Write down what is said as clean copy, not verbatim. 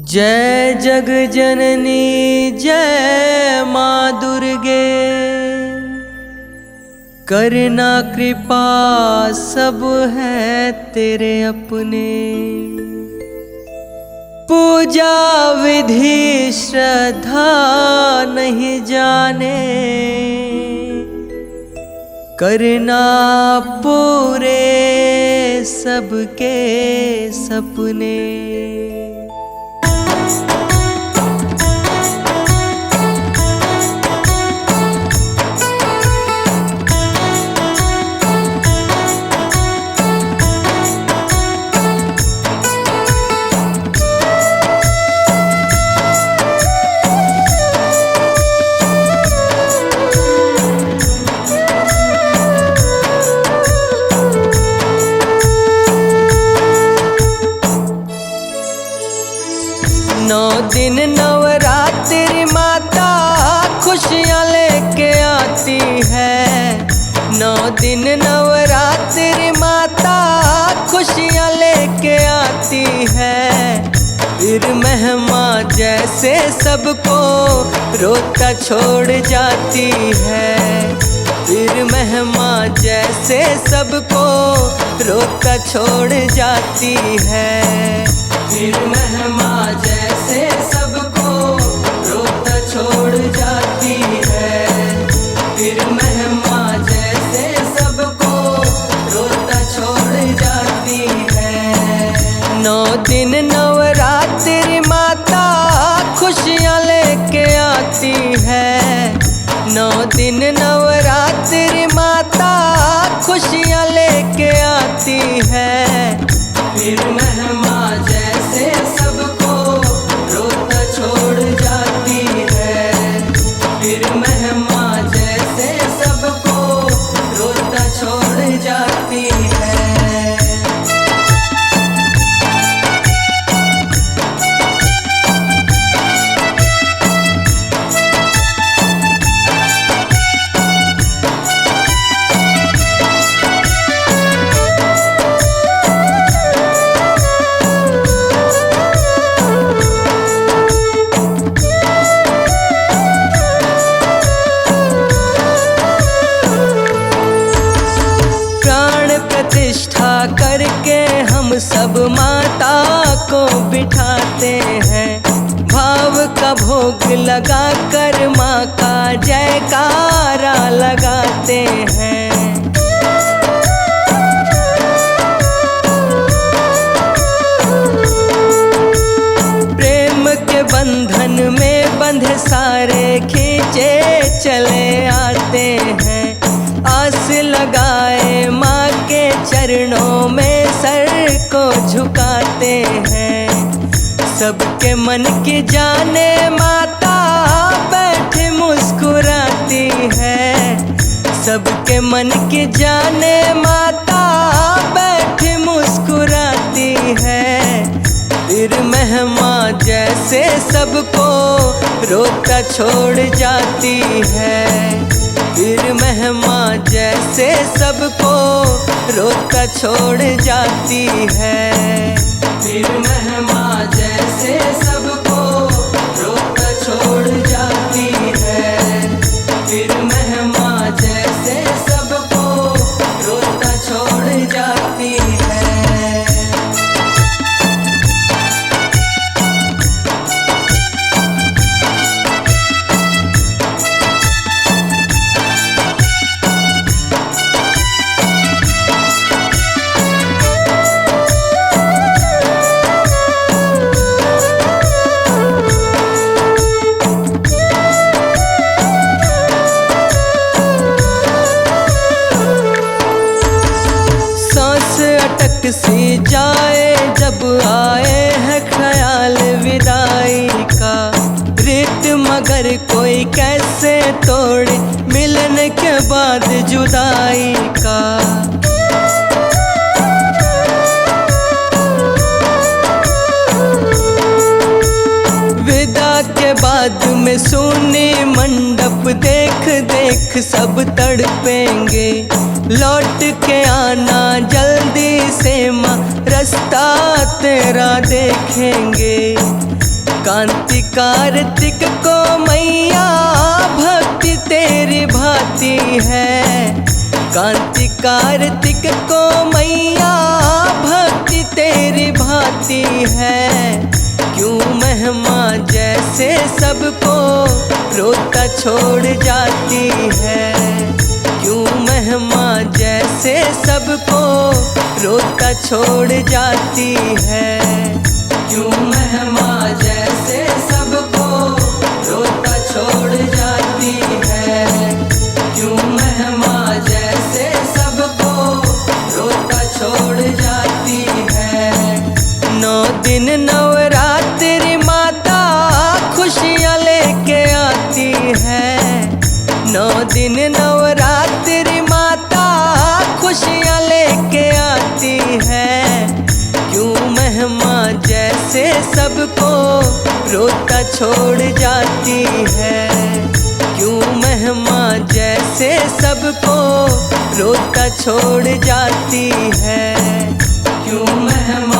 जय जग जननी जय माँ दुर्गे, करना कृपा सब है तेरे अपने। पूजा विधि श्रद्धा नहीं जाने, करना पूरे सबके सपने। नौ दिन नवरात्रि माता खुशियाँ लेके आती है। नौ दिन नवरात्रि माता खुशियाँ लेके आती है। फिर महिमा जैसे सबको रोता छोड़ जाती है। फिर महिमा जैसे सबको रोता छोड़ जाती है। फिर महिमा जैसे सबको रोता छोड़ जाती है। फिर महिमा जैसे सबको रोता छोड़ जाती है। 9 दिन नवरात्रि माता खुशियाँ लेके आती है। 9 दिन नवरात्रि माता खुशियाँ लेके आती है। फिर महिमा जैसे सबको रोता छोड़ जाती है। फिर महिमा जैसे सबको रोता छोड़ जाती है। प्रतिष्ठा करके हम सब माता को बिठाते हैं। भाव का भोग लगा कर माँ का जयकारा लगाते हैं। प्रेम के बंधन में बंधे सारे खींचे चले आते हैं। आस लगाए माँ के चरणों में सर को झुकाते हैं। सबके मन की जाने माता बैठे मुस्कुराती है। सबके मन की जाने माता बैठे मुस्कुराती है। फिर महिमा जैसे सबको रोता छोड़ जाती है। फिर महिमा जैसे सबको रोता छोड़ जाती है। फिर महिमा जैसे सबको रोता छोड़ जाती है। फिर महिमा जैसे सबको रोता छोड़ जाती है। सी जाए जब आए है ख्याल विदाई का। रित मगर कोई कैसे तोड़े मिलने के बाद जुदाई का। विदा के बाद में सुनी मंडप देख देख देख सब तड़पेंगे, लौट के आना जल्दी से माँ, रास्ता तेरा देखेंगे। कांति कार्तिक को मैया भक्ति तेरी भाती है, कांति कार्तिक को मैया भक्ति तेरी भाती है। क्यों महिमा जैसे सबको रोता छोड़ जाती है, क्यों महिमा जैसे सबको रोता छोड़ जाती है, क्यों महिमा जैसे सबको रोता छोड़ जाती है, क्यों महिमा जैसे सबको रोता छोड़ जाती है। 9 दिन नवरात्रि माता खुशियाँ लेके आती है, 9 दिन नवरात्रि माता खुशियाँ लेके आती है। क्यों महिमा जैसे सबको रोता छोड़ जाती है, क्यों महिमा जैसे सबको रोता छोड़ जाती है, क्यों महिमा